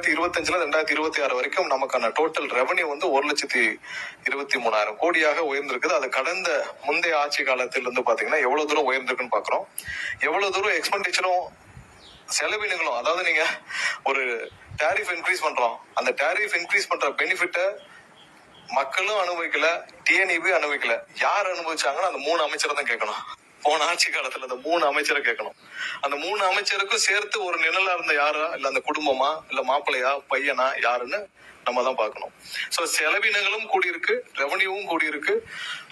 2025 2026 வரைக்கும் நமக்கான total revenue வந்து 1,23,000 கோடியாக உயர்ந்திருக்குது. அது கடந்த முந்தைய ஆட்சி காலத்தில் இருந்து பாத்தீங்கன்னா எவ்வளவு தூரம் உயர்ந்திருக்குன்னு பாக்குறோம். எவ்வளவு தூரம் எக்ஸ்பெண்டிச்சரும் செலவினங்களும், அதாவது நீங்க ஒரு டாரிஃப் இன்க்ரீஸ் பண்றோம், அந்த டாரிஃப் இன்க்ரீஸ் பண்ற பெனிஃபிட்ட மக்களும் அனுபவிக்கல, டிஎன்இபி அனுபவிக்கல. யார் அனுபவிச்சாங்கன்னா அந்த 3 அமைச்சரை தான் கேட்கணும். போன ஆட்சி காலத்துல அந்த 3 அமைச்சரை கேட்கணும். அந்த 3 அமைச்சருக்கும் சேர்த்து ஒரு நிழலா இருந்த யாரா, இல்ல அந்த குடும்பமா, இல்ல மாப்பிள்ளையா, பையனா, யாருன்னு நம்ம தான் பார்க்கணும். சோ செலவினங்களும் கூடியிருக்கு, ரெவன்யூவும் கூடியிருக்கு.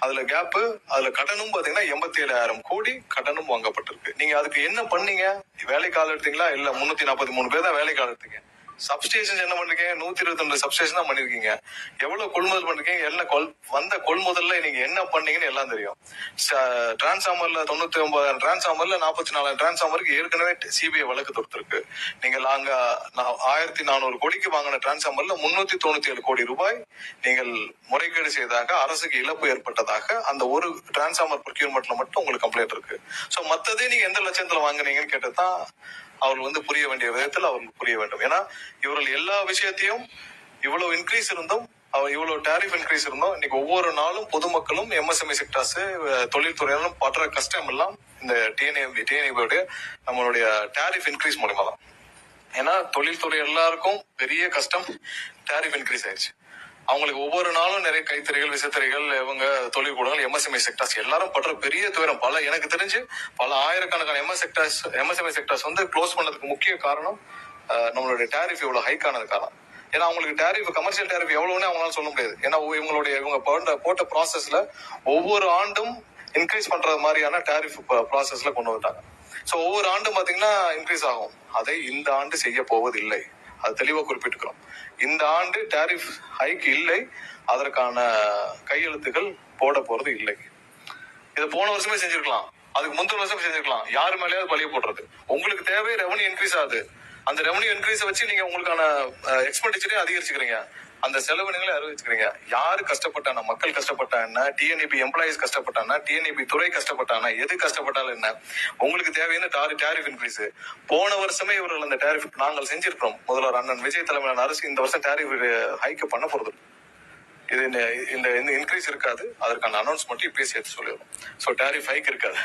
அதுல கேப், அதுல கடனும் பாத்தீங்கன்னா 87,000 கோடி கடனும் வாங்கப்பட்டிருக்கு. நீங்க அதுக்கு என்ன பண்ணீங்க? வேலைக்கு ஆள் எடுத்தீங்களா? இல்ல 343 பேர் தான் வேலைக்கு ஆள் எடுத்தீங்க. சப்ஸ்டேஷன் என்ன பண்றீங்க? 122 சப்ஸ்டேஷன் தான் பண்ணிருக்கீங்க. எவ்வளவு கொள்முதல் பண்றீங்க? என்ன வந்த கொள்முதல்ல நீங்க என்ன பண்ணீங்கன்னு எல்லாம் தெரியும். டிரான்ஸ்பார்மர்ல 99,000 டிரான்ஸ்பார்மர்ல 44,000 டிரான்ஸ்பார்மருக்கு ஏற்கனவே சிபிஐ வழக்கு தொடுத்திருக்கு. நீங்க அங்க 1,400 கோடிக்கு வாங்கின டிரான்ஸ்பார்மர்ல 397 கோடி ரூபாய் நீங்கள் முறைகேடு செய்ததாக, அரசுக்கு இழப்பு ஏற்பட்டதாக அந்த ஒரு டிரான்ஸ்பார்மர் ப்ரொக்யூர்மெண்ட்ல மட்டும் உங்களுக்கு கம்ப்ளைண்ட் இருக்கு. சோ மத்ததே நீங்க எந்த லட்சத்துல வாங்குனீங்கன்னு கேட்டதான் அவர்கள் வந்து புரிய வேண்டிய விதத்தில் அவர்கள் புரிய வேண்டும். ஏன்னா இவர்கள் எல்லா விஷயத்தையும் இவ்வளவு இன்க்ரீஸ் இருந்தும், இவ்வளவு டாரிஃப் இன்க்ரீஸ் இருந்தோம், இன்னைக்கு ஒவ்வொரு நாளும் பொதுமக்களும் எம்எஸ்எம்இ செக்டர்ஸ், தொழில்துறையினரும் படுற கஷ்டம் எல்லாம் இந்த டிஎன்இபியோட நம்மளுடைய டாரிஃப் இன்க்ரீஸ் மூலமா தான். ஏன்னா தொழில்துறை எல்லாருக்கும் பெரிய கஷ்டம், டாரிஃப் இன்க்ரீஸ் ஆயிடுச்சு. அவங்களுக்கு ஒவ்வொரு நாளும் நிறைய கைத்தறிகள், விசைத்தறிகள், இவங்க தொழிற்கூடங்கள், எம்எஸ்எம்இ செக்டர்ஸ் எல்லாரும் படுற பெரிய துயரம். எனக்கு தெரிஞ்சு பல ஆயிரக்கணக்கான எம்எஸ்எம்இ செக்டர்ஸ் வந்து க்ளோஸ் பண்ணதுக்கு முக்கிய காரணம் நம்மளுடைய டாரிஃப் இவ்வளவு ஹைக் ஆனது காரணம். ஏன்னா அவங்களுக்கு டாரிஃப், கமர்ஷியல் டாரிஃப் எவ்வளவுன்னு அவங்களால சொல்ல முடியாது. ஏன்னா இவங்க போட்ட ப்ராசஸ்ல ஒவ்வொரு ஆண்டும் இன்க்ரீஸ் பண்ற மாதிரியான டாரிஃப் ப்ராசஸ்ல கொண்டு வந்துட்டாங்க. சோ ஒவ்வொரு ஆண்டும் பாத்தீங்கன்னா இன்க்ரீஸ் ஆகும். அதை இந்த ஆண்டு செய்ய போவதில்லை. அது தெளிவா குறிப்பிட்டுக்கிறோம். இந்த ஆண்டு டாரிஃப் ஹைக் இல்லை, அதற்கான கையெழுத்துகள் போட போறது இல்லை. இது போன வருஷமே செஞ்சிருக்கலாம், அதுக்கு முந்தின வருஷம் செஞ்சிருக்கலாம். யாரு மேலேயாவது பழிய போடுறது. உங்களுக்கு தேவை ரெவன்யூ இன்க்ரீஸ் ஆகுது, அந்த ரெவன்யூ இன்க்ரீஸ் வச்சு நீங்க உங்களுக்கான எக்ஸ்பெண்டிச்சரையும் அதிகரிச்சுக்கிறீங்க, அந்த செலவினங்களை அறிவிச்சுக்கிறீங்க. யாரு கஷ்டப்பட்டானா? மக்கள் கஷ்டப்பட்டான்னா, டிஎன்இபி எம்ப்ளாயிஸ் கஷ்டப்பட்டானா, டிஎன்இபி துறை கஷ்டப்பட்டானா, எது கஷ்டப்பட்டாலும் என்ன, உங்களுக்கு தேவையான டாரிஃப் இன்க்ரீஸ். போன வருஷமே இவர்கள் அந்த டாரிஃப் நாங்கள் செஞ்சிருக்கிறோம். முதல்வர் அண்ணன் விஜய் தலைமையிலான அரசு இந்த வருஷம் டாரிஃப் ஹைக் பண்ண போறது. இது இந்த இன்க்ரீஸ் இருக்காது, அதற்கான அனௌன்ஸ்மெண்ட் இப்பயே சேர்த்து சொல்லிடுறோம். சோ டாரிஃப் ஹைக் இருக்காது.